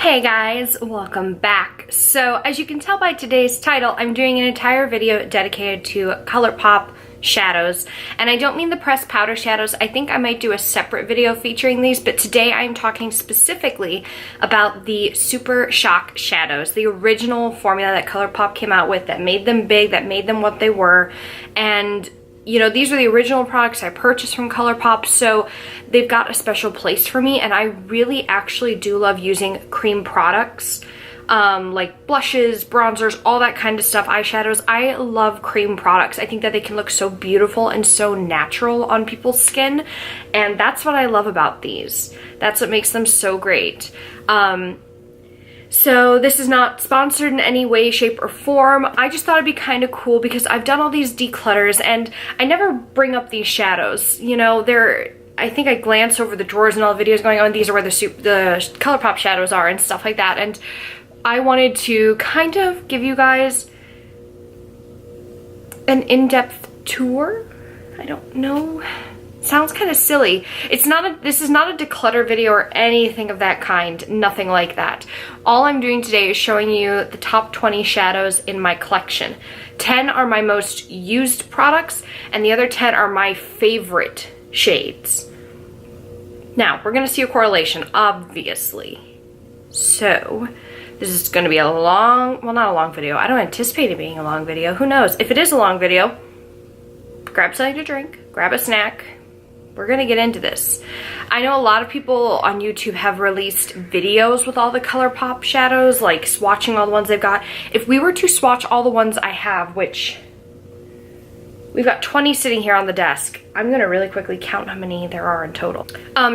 Hey guys, welcome back. So as you can tell by today's title, I'm doing an entire video dedicated to ColourPop shadows, and I don't mean the pressed powder shadows. I think I might do a separate video featuring these, but today I'm talking specifically about the Super Shock Shadows, the original formula that ColourPop came out with that made them big, that made them what they were. And you know, these are the original products I purchased from ColourPop, so they've got a special place for me, and I really actually do love using cream products, like blushes, bronzers, all that kind of stuff, eyeshadows. I love cream products. I think that they can look so beautiful and so natural on people's skin, and that's what I love about these. That's what makes them so great. So this is not sponsored in any way, shape, or form. I just thought it'd be kind of cool because I've done all these declutters and I never bring up these shadows. You know, I think I glance over the drawers and all the videos going on. These are where the ColourPop shadows are and stuff like that. And I wanted to kind of give you guys an in-depth tour. I don't know. Sounds kind of silly. This is not a declutter video or anything of that kind, nothing like that. All I'm doing today is showing you the top 20 shadows in my collection. 10 are my most used products, and the other 10 are my favorite shades. Now, we're gonna see a correlation, obviously. So, this is gonna be a long, well, not a long video. I don't anticipate it being a long video. Who knows? If it is a long video, grab something to drink, grab a snack. We're gonna get into this. I know a lot of people on YouTube have released videos with all the ColourPop shadows, like swatching all the ones they've got. If we were to swatch all the ones I have, which we've got 20 sitting here on the desk, I'm gonna really quickly count how many there are in total.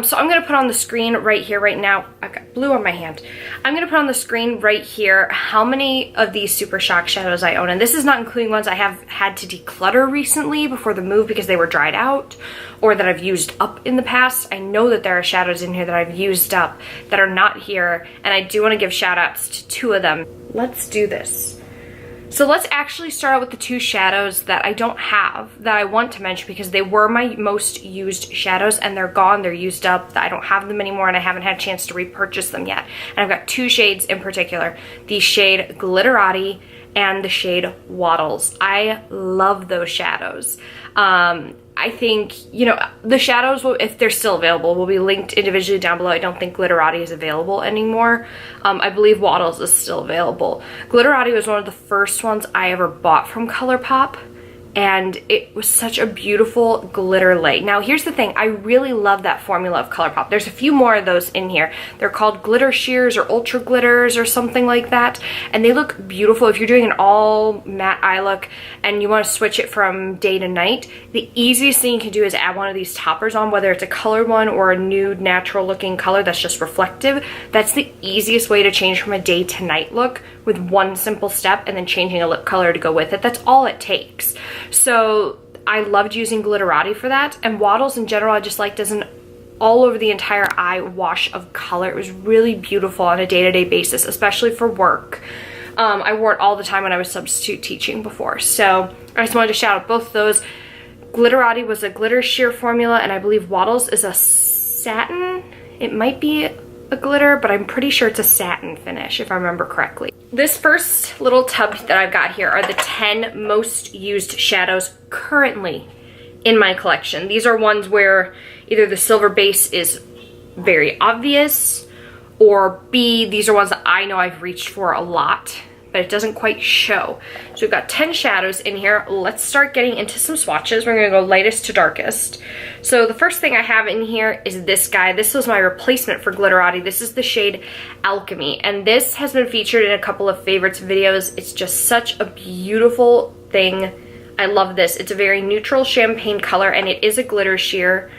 So I'm gonna put on the screen right here, right now. I've got blue on my hand. I'm gonna put on the screen right here how many of these Super Shock shadows I own. And this is not including ones I have had to declutter recently before the move because they were dried out or that I've used up in the past. I know that there are shadows in here that I've used up that are not here. And I do wanna give shout outs to 2 of them. Let's do this. So let's actually start out with the 2 shadows that I don't have that I want to mention because they were my most used shadows and they're gone, they're used up, I don't have them anymore and I haven't had a chance to repurchase them yet. And I've got 2 shades in particular, the shade Glitterati and the shade Waddles. I love those shadows. I think, you know, the shadows, if they're still available, will be linked individually down below. I don't think Glitterati is available anymore. I believe Waddles is still available. Glitterati was one of the first ones I ever bought from ColourPop, and it was such a beautiful glitter light. Now here's the thing, I really love that formula of ColourPop. There's a few more of those in here. They're called glitter sheers or ultra glitters or something like that, and they look beautiful. If you're doing an all matte eye look and you want to switch it from day to night, the easiest thing you can do is add one of these toppers on, whether it's a colored one or a nude natural looking color that's just reflective. That's the easiest way to change from a day to night look with one simple step and then changing a lip color to go with it. That's all it takes. So I loved using Glitterati for that, and Waddles in general I just liked as an all over the entire eye wash of color. It was really beautiful on a day-to-day basis, especially for work. I wore it all the time when I was substitute teaching before, so I just wanted to shout out both of those. Glitterati was a glitter sheer formula, and I believe Waddles is a satin. It might be a glitter, but I'm pretty sure it's a satin finish if I remember correctly. This first little tub that I've got here are the 10 most used shadows currently in my collection. These are ones where either the silver base is very obvious, or B, these are ones that I know I've reached for a lot, but it doesn't quite show. So we've got 10 shadows in here. Let's start getting into some swatches. We're gonna go lightest to darkest. So the first thing I have in here is this guy. This was my replacement for Glitterati. This is the shade Alchemy, and this has been featured in a couple of favorites videos. It's just such a beautiful thing. I love this. It's a very neutral champagne color, and it is a glitter sheer.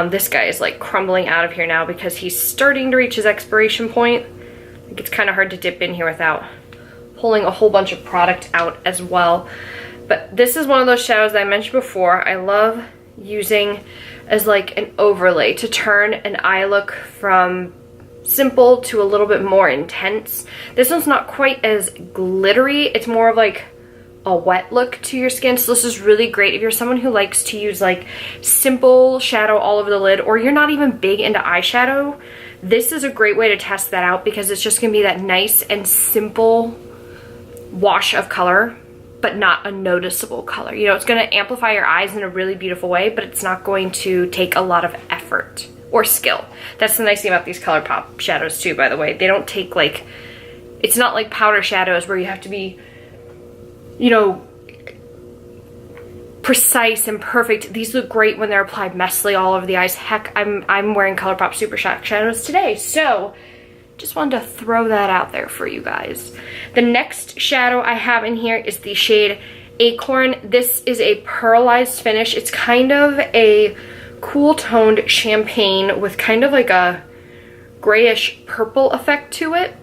This guy is like crumbling out of here now because he's starting to reach his expiration point. I think it's kind of hard to dip in here without pulling a whole bunch of product out as well. But this is one of those shadows that I mentioned before I love using as like an overlay to turn an eye look from simple to a little bit more intense. This one's not quite as glittery, it's more of like a wet look to your skin, so this is really great if you're someone who likes to use like simple shadow all over the lid, or you're not even big into eyeshadow. This is a great way to test that out because it's just gonna be that nice and simple wash of color, but not a noticeable color. You know, it's gonna amplify your eyes in a really beautiful way, but it's not going to take a lot of effort or skill. That's the nice thing about these ColourPop shadows too, by the way. They don't take like, it's not like powder shadows where you have to be, you know, precise and perfect. These look great when they're applied messily all over the eyes. Heck, I'm wearing ColourPop Super Shock Shadows today, so just wanted to throw that out there for you guys. The next shadow I have in here is the shade Acorn. This is a pearlized finish. It's kind of a cool toned champagne with kind of like a grayish purple effect to it.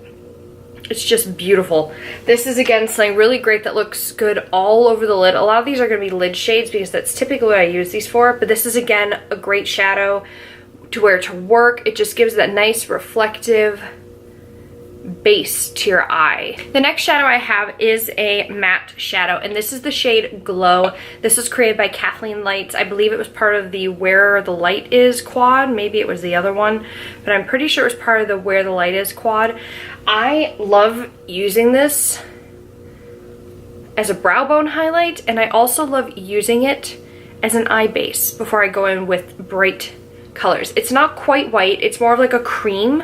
It's just beautiful. This is again something really great that looks good all over the lid. A lot of these are going to be lid shades because that's typically what I use these for, but this is again a great shadow to wear to work. It just gives that nice reflective base to your eye. The next shadow I have is a matte shadow, and this is the shade Glow. This was created by Kathleen Lights. I believe it was part of the Where the Light Is quad. Maybe it was the other one, but I'm pretty sure it was part of the Where the Light Is quad. I love using this as a brow bone highlight, and I also love using it as an eye base before I go in with bright colors. It's not quite white, it's more of like a cream.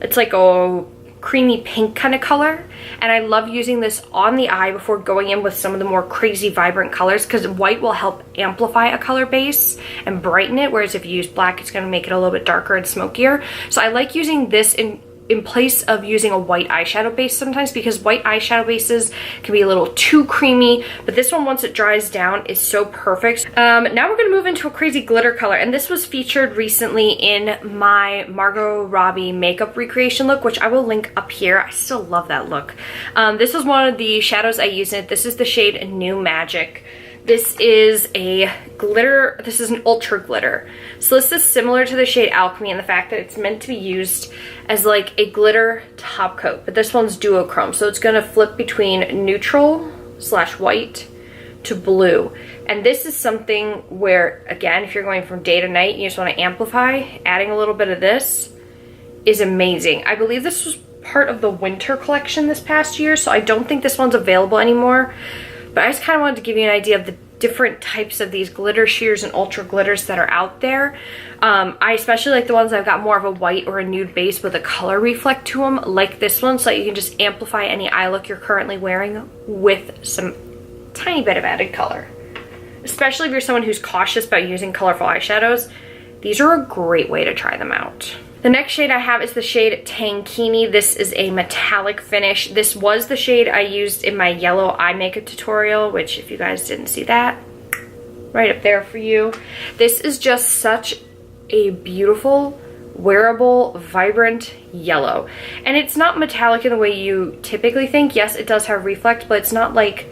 It's like a creamy pink kind of color, and I love using this on the eye before going in with some of the more crazy vibrant colors, because white will help amplify a color base and brighten it, whereas if you use black it's going to make it a little bit darker and smokier. So I like using this in place of using a white eyeshadow base sometimes, because white eyeshadow bases can be a little too creamy, but this one, once it dries down, is so perfect. Now we're going to move into a crazy glitter color, and this was featured recently in my Margot Robbie makeup recreation look, which I will link up here. I still love that look. This was one of the shadows I used in it. This is the shade New Magic. This is a glitter, this is an ultra glitter. So this is similar to the shade Alchemy in the fact that it's meant to be used as like a glitter top coat, but this one's duochrome. So it's gonna flip between neutral / white to blue. And this is something where, again, if you're going from day to night and you just wanna amplify, adding a little bit of this is amazing. I believe this was part of the winter collection this past year, so I don't think this one's available anymore. But I just kind of wanted to give you an idea of the different types of these glitter sheers and ultra glitters that are out there. I especially like the ones that have got more of a white or a nude base with a color reflect to them, like this one, so that you can just amplify any eye look you're currently wearing with some tiny bit of added color. Especially if you're someone who's cautious about using colorful eyeshadows, these are a great way to try them out. The next shade I have is the shade Tankini. This is a metallic finish. This was the shade I used in my yellow eye makeup tutorial, which if you guys didn't see that, right up there for you. This is just such a beautiful, wearable, vibrant yellow. And it's not metallic in the way you typically think. Yes, it does have reflect, but it's not like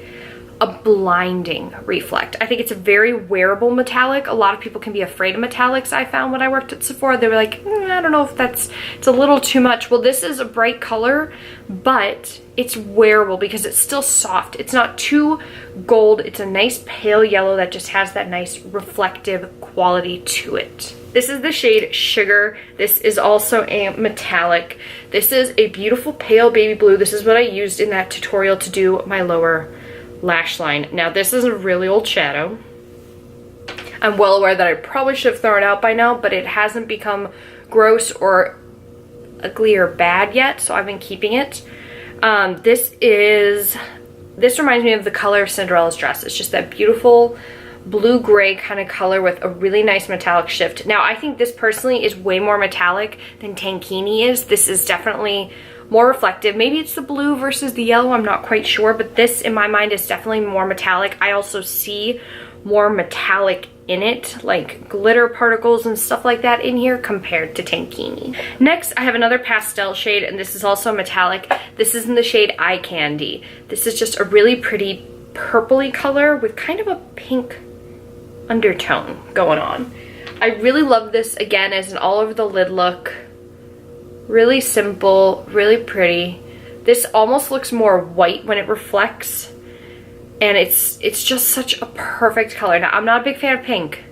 a blinding reflect. I think it's a very wearable metallic. A lot of people can be afraid of metallics. I found when I worked at Sephora, they were like, I don't know if it's a little too much. Well, this is a bright color, but it's wearable because it's still soft. It's not too gold. It's a nice pale yellow that just has that nice reflective quality to it. This is the shade Sugar. This is also a metallic. This is a beautiful pale baby blue. This is what I used in that tutorial to do my lower lash line. Now this is a really old shadow. I'm well aware that I probably should have thrown it out by now, but it hasn't become gross or ugly or bad yet, so I've been keeping it. This reminds me of the color of Cinderella's dress. It's just that beautiful blue-gray kind of color with a really nice metallic shift. Now I think this personally is way more metallic than Tankini is. This is definitely more reflective. Maybe it's the blue versus the yellow, I'm not quite sure, but this in my mind is definitely more metallic. I also see more metallic in it, like glitter particles and stuff like that in here compared to Tankini. Next, I have another pastel shade, and this is also metallic. This is in the shade Eye Candy. This is just a really pretty purpley color with kind of a pink undertone going on. I really love this, again, as an all over the lid look. Really simple, really pretty. This almost looks more white when it reflects, and it's just such a perfect color. Now, I'm not a big fan of pink.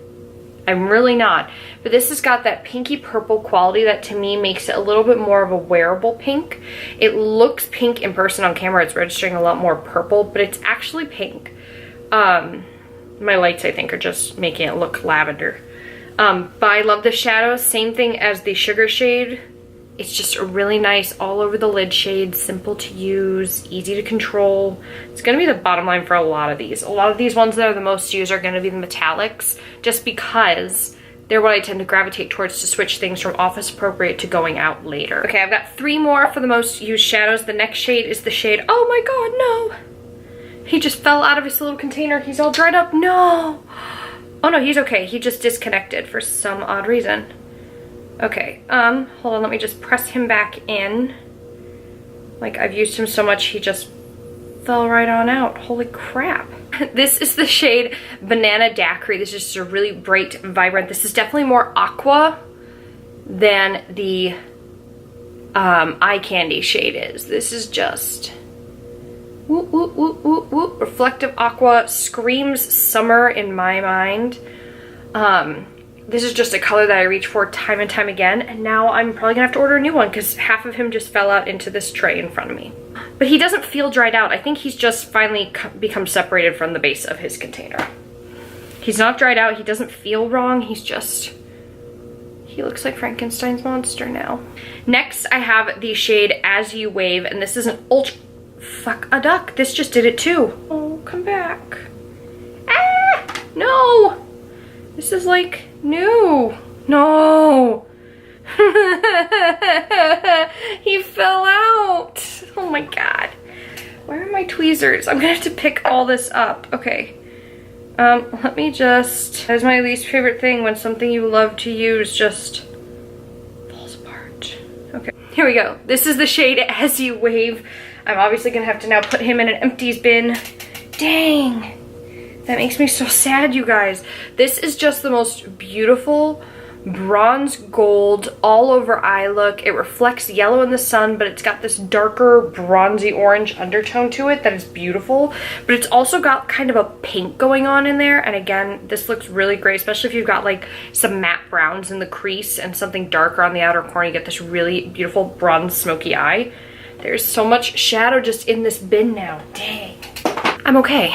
I'm really not. but this has got that pinky purple quality that to me makes it a little bit more of a wearable pink. It looks pink in person. On camera it's registering a lot more purple, but it's actually pink. My lights I think are just making it look lavender. But I love the shadows. Same thing as the sugar shade. It's just a really nice all over the lid shade, simple to use, easy to control. It's gonna be the bottom line for a lot of these. A lot of these ones that are the most used are gonna be the metallics, just because they're what I tend to gravitate towards to switch things from office appropriate to going out later. Okay, I've got 3 more for the most used shadows. The next shade is the shade, oh my god, no. He just fell out of his little container. He's all dried up, no. Oh no, he's okay. He just disconnected for some odd reason. Okay, hold on, let me just press him back in. Like, I've used him so much, he just fell right on out. Holy crap. This is the shade Banana Daiquiri. This is just a really bright, vibrant. This is definitely more aqua than the eye candy shade is. This is just whoop, whoop, whoop, whoop, whoop. Reflective aqua, screams summer in my mind. This is just a color that I reach for time and time again, and now I'm probably gonna have to order a new one because half of him just fell out into this tray in front of me. But he doesn't feel dried out. I think he's just finally become separated from the base of his container. He's not dried out, he doesn't feel wrong, he's just, he looks like Frankenstein's monster now. Next, I have the shade As You Wave, and this is an ultra, fuck a duck, this just did it too. Oh, come back. Ah, no. This is like new. No. He fell out. Oh my god. Where are my tweezers? I'm gonna have to pick all this up. Okay. Let me just, that's my least favorite thing, when something you love to use just falls apart. Okay, here we go. This is the shade As You Wave. I'm obviously gonna have to now put him in an empties bin. Dang. That makes me so sad, you guys. This is just the most beautiful bronze gold all over eye look. It reflects yellow in the sun, but it's got this darker bronzy orange undertone to it that is beautiful. But it's also got kind of a pink going on in there. And again, this looks really great, especially if you've got like some matte browns in the crease and something darker on the outer corner. You get this really beautiful bronze smoky eye. There's so much shadow just in this bin now. Dang. I'm okay.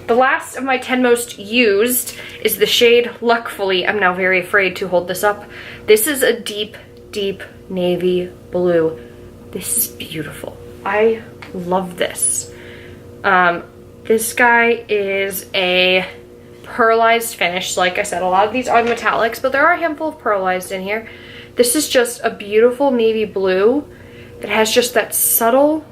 The last of my 10 most used is the shade Luckfully. I'm now very afraid to hold this up. This is a deep, deep navy blue. This is beautiful. I love this. This guy is a pearlized finish. Like I said, a lot of these are metallics, but there are a handful of pearlized in here. This is just a beautiful navy blue that has just that subtle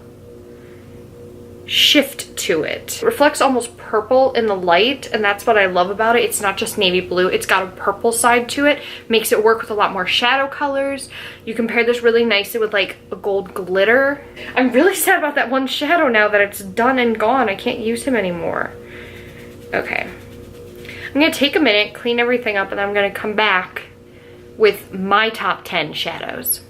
shift to it. It reflects almost purple in the light, and that's what I love about it. It's not just navy blue, it's got a purple side to it. Makes it work with a lot more shadow colors. You can pair this really nicely with like a gold glitter. I'm really sad about that one shadow now that it's done and gone. I can't use him anymore. Okay. I'm gonna take a minute, clean everything up, and I'm gonna come back with my top 10 shadows.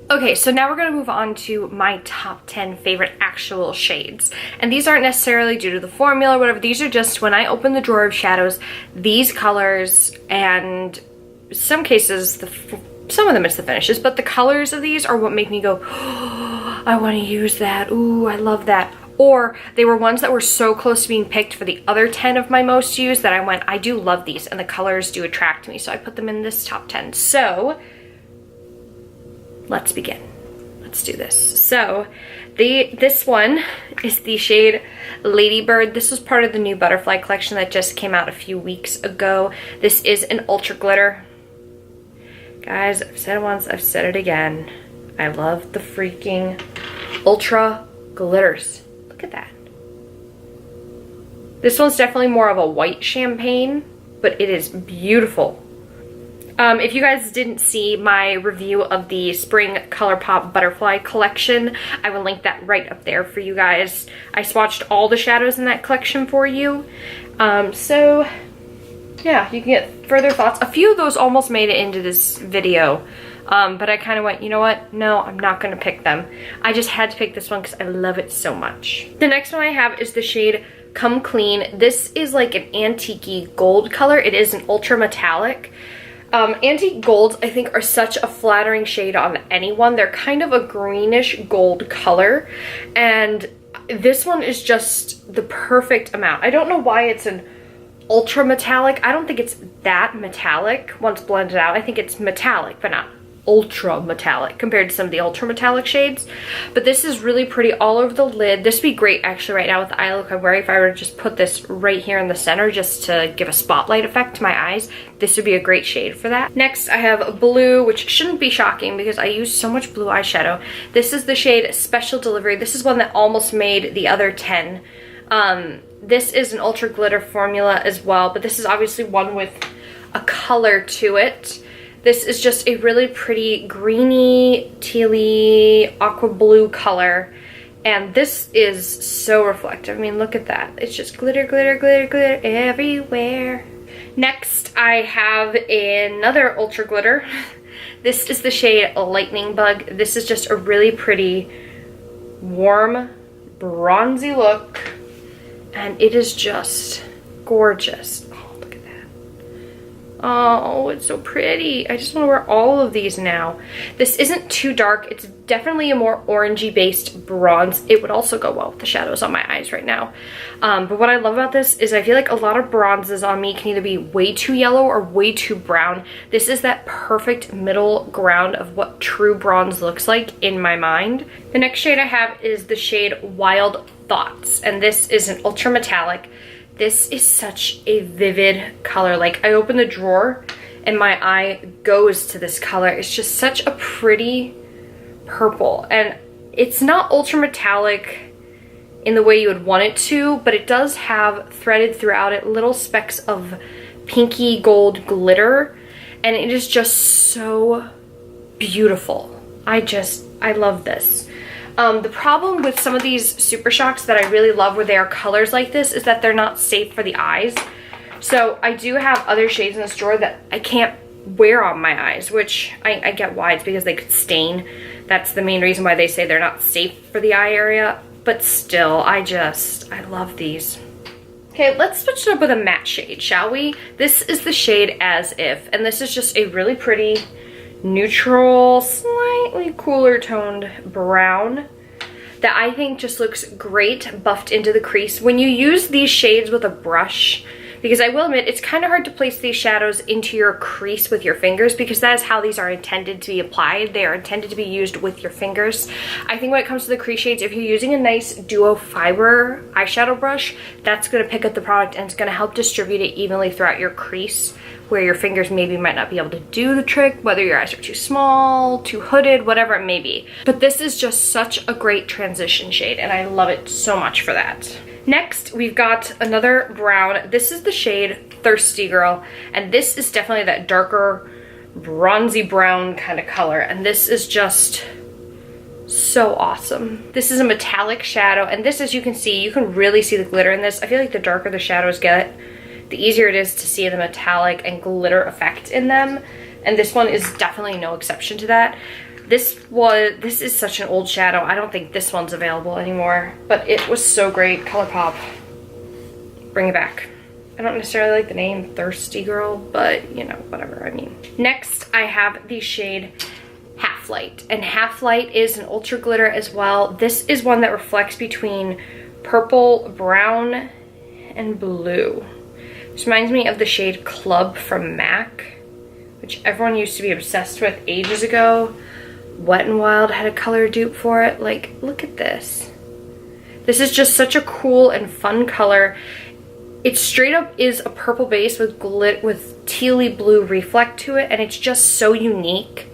Okay, so now we're going to move on to my top 10 favorite actual shades. And these aren't necessarily due to the formula or whatever. These are just when I open the drawer of shadows, these colors, and some cases, some of them it's the finishes, but the colors of these are what make me go, oh, I want to use that. Ooh, I love that. Or they were ones that were so close to being picked for the other 10 of my most used that I went, I do love these, and the colors do attract me. So I put them in this top 10. So let's begin. Let's do this. So this one is the shade Ladybird. This was part of the new butterfly collection that just came out a few weeks ago. This is an ultra glitter. Guys, I've said it once, I've said it again. I love the freaking ultra glitters. Look at that. This one's definitely more of a white champagne, but it is beautiful. If you guys didn't see my review of the Spring ColourPop Butterfly collection, I will link that right up there for you guys. I swatched all the shadows in that collection for you. So yeah, you can get further thoughts. A few of those almost made it into this video, but I kind of went, you know what? No, I'm not going to pick them. I just had to pick this one because I love it so much. The next one I have is the shade Come Clean. This is like an antique-y gold color. It is an ultra metallic. Antique golds, I think, are such a flattering shade on anyone. They're kind of a greenish gold color, and this one is just the perfect amount. I don't know why it's an ultra metallic. I don't think it's that metallic once blended out. I think it's metallic, but not ultra metallic compared to some of the ultra metallic shades. But this is really pretty all over the lid. This would be great actually right now with the eye look I'm wearing. If I were to just put this right here in the center just to give a spotlight effect to my eyes, this would be a great shade for that. Next I have blue, which shouldn't be shocking because I use so much blue eyeshadow. This is the shade Special Delivery. This is one that almost made the other 10. This is an ultra glitter formula as well, but this is obviously one with a color to it. This is just a really pretty greeny, tealy, aqua blue color. And this is so reflective. I mean, look at that. It's just glitter, glitter, glitter, glitter everywhere. Next, I have another ultra glitter. This is the shade Lightning Bug. This is just a really pretty, warm, bronzy look. And it is just gorgeous. Oh, it's so pretty. I just want to wear all of these now. This isn't too dark. It's definitely a more orangey based bronze. It would also go well with the shadows on my eyes right now. But what I love about this is I feel like a lot of bronzes on me can either be way too yellow or way too brown. This is that perfect middle ground of what true bronze looks like in my mind. The next shade I have is the shade Wild Thoughts, and this is an ultra metallic. This is such a vivid color. Like, I open the drawer and my eye goes to this color. It's just such a pretty purple. And it's not ultra metallic in the way you would want it to, but it does have threaded throughout it little specks of pinky gold glitter. And it is just so beautiful. I love this. The problem with some of these Super Shocks that I really love where they are colors like this is that they're not safe for the eyes. So I do have other shades in this drawer that I can't wear on my eyes, which I get why. It's because they could stain. That's the main reason why they say they're not safe for the eye area. But still, I love these. Okay, let's switch it up with a matte shade, shall we? This is the shade As If, and this is just a really pretty neutral, slightly cooler toned brown that I think just looks great buffed into the crease. When you use these shades with a brush, because I will admit it's kind of hard to place these shadows into your crease with your fingers because that is how these are intended to be applied. They are intended to be used with your fingers. I think when it comes to the crease shades, if you're using a nice duo fiber eyeshadow brush, that's going to pick up the product and it's going to help distribute it evenly throughout your crease, where your fingers maybe might not be able to do the trick, whether your eyes are too small, too hooded, whatever it may be. But this is just such a great transition shade and I love it so much for that. Next, we've got another brown. This is the shade Thirsty Girl, and this is definitely that darker bronzy brown kind of color, and this is just so awesome. This is a metallic shadow, and this, as you can see, you can really see the glitter in this. I feel like the darker the shadows get, the easier it is to see the metallic and glitter effect in them, and this one is definitely no exception to that. This is such an old shadow. I don't think this one's available anymore, but it was so great. ColourPop, bring it back. I don't necessarily like the name Thirsty Girl, but you know, whatever, I mean. Next, I have the shade Half Light, and Half Light is an ultra glitter as well. This is one that reflects between purple, brown, and blue. This reminds me of the shade Club from MAC, which everyone used to be obsessed with ages ago. Wet n Wild had a color dupe for it. Like, look at this. This is just such a cool and fun color. It straight up is a purple base with tealy blue reflect to it, and it's just so unique.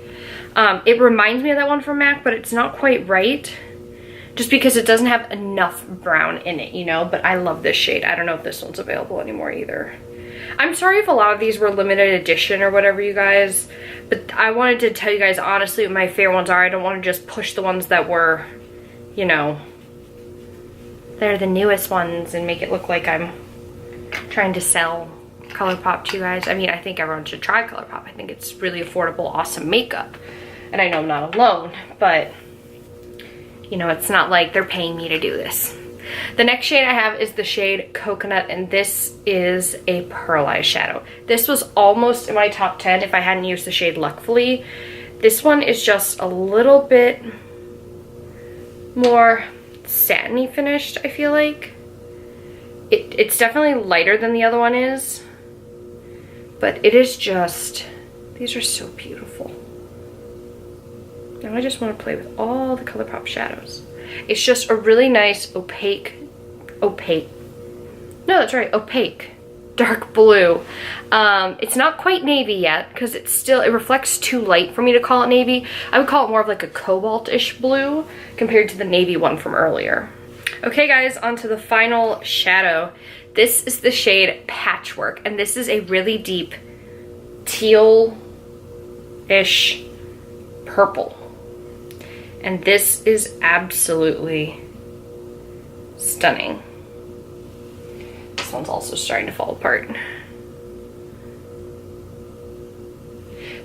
It reminds me of that one from MAC, but it's not quite right, just because it doesn't have enough brown in it, you know. But I love this shade. I don't know if this one's available anymore either. I'm sorry if a lot of these were limited edition or whatever, you guys, but I wanted to tell you guys honestly what my favorite ones are. I don't want to just push the ones that were, you know, they're the newest ones and make it look like I'm trying to sell ColourPop to you guys. I mean, I think everyone should try ColourPop. I think it's really affordable, awesome makeup. And I know I'm not alone, but you know, it's not like they're paying me to do this. The next shade I have is the shade Coconut, and this is a pearlized shadow. This was almost in my top 10 if I hadn't used the shade Luckfully. This one is just a little bit more satiny finished, I feel like. It's definitely lighter than the other one is, but it is just, these are so beautiful. Now I just want to play with all the ColourPop shadows. It's just a really nice opaque, dark blue. It's not quite navy yet because it reflects too light for me to call it navy. I would call it more of like a cobalt-ish blue compared to the navy one from earlier. Okay guys, on to the final shadow. This is the shade Patchwork, and this is a really deep teal-ish purple. And this is absolutely stunning. This one's also starting to fall apart.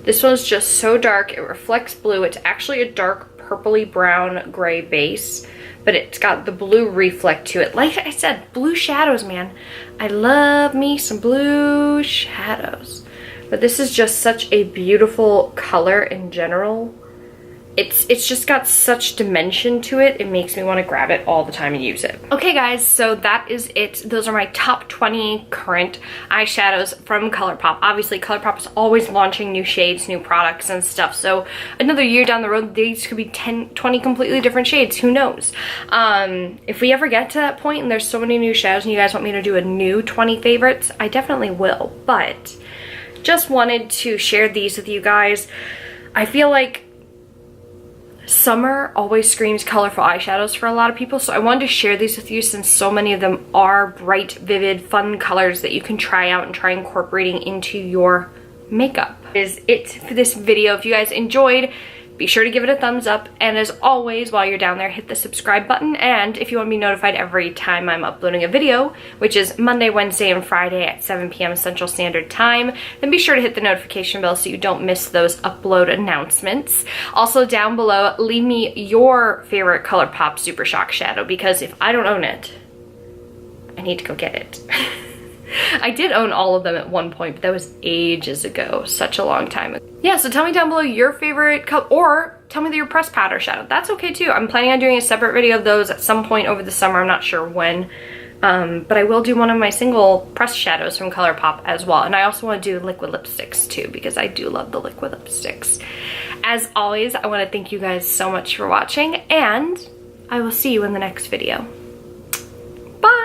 This one's just so dark, it reflects blue. It's actually a dark purpley brown gray base, but it's got the blue reflect to it. Like I said, blue shadows, man. I love me some blue shadows. But this is just such a beautiful color in general. It's just got such dimension to it, it makes me want to grab it all the time and use it. Okay guys, so that is it. Those are my top 20 current eyeshadows from ColourPop. Obviously, ColourPop is always launching new shades, new products and stuff, so another year down the road, these could be 10, 20 completely different shades, who knows? If we ever get to that point and there's so many new shadows and you guys want me to do a new 20 favorites, I definitely will, but just wanted to share these with you guys. I feel like summer always screams colorful eyeshadows for a lot of people, so I wanted to share these with you since so many of them are bright, vivid, fun colors that you can try out and try incorporating into your makeup. That is it for this video. If you guys enjoyed, be sure to give it a thumbs up, and as always, while you're down there, hit the subscribe button, and if you want to be notified every time I'm uploading a video, which is Monday, Wednesday, and Friday at 7 p.m. Central Standard Time, then be sure to hit the notification bell so you don't miss those upload announcements. Also, down below, leave me your favorite ColourPop Super Shock Shadow, because if I don't own it, I need to go get it. I did own all of them at one point, but that was ages ago, such a long time ago. Yeah, so tell me down below your favorite color, or tell me your pressed powder shadow. That's okay too. I'm planning on doing a separate video of those at some point over the summer. I'm not sure when, but I will do one of my single pressed shadows from ColourPop as well. And I also want to do liquid lipsticks too, because I do love the liquid lipsticks. As always, I want to thank you guys so much for watching, and I will see you in the next video. Bye!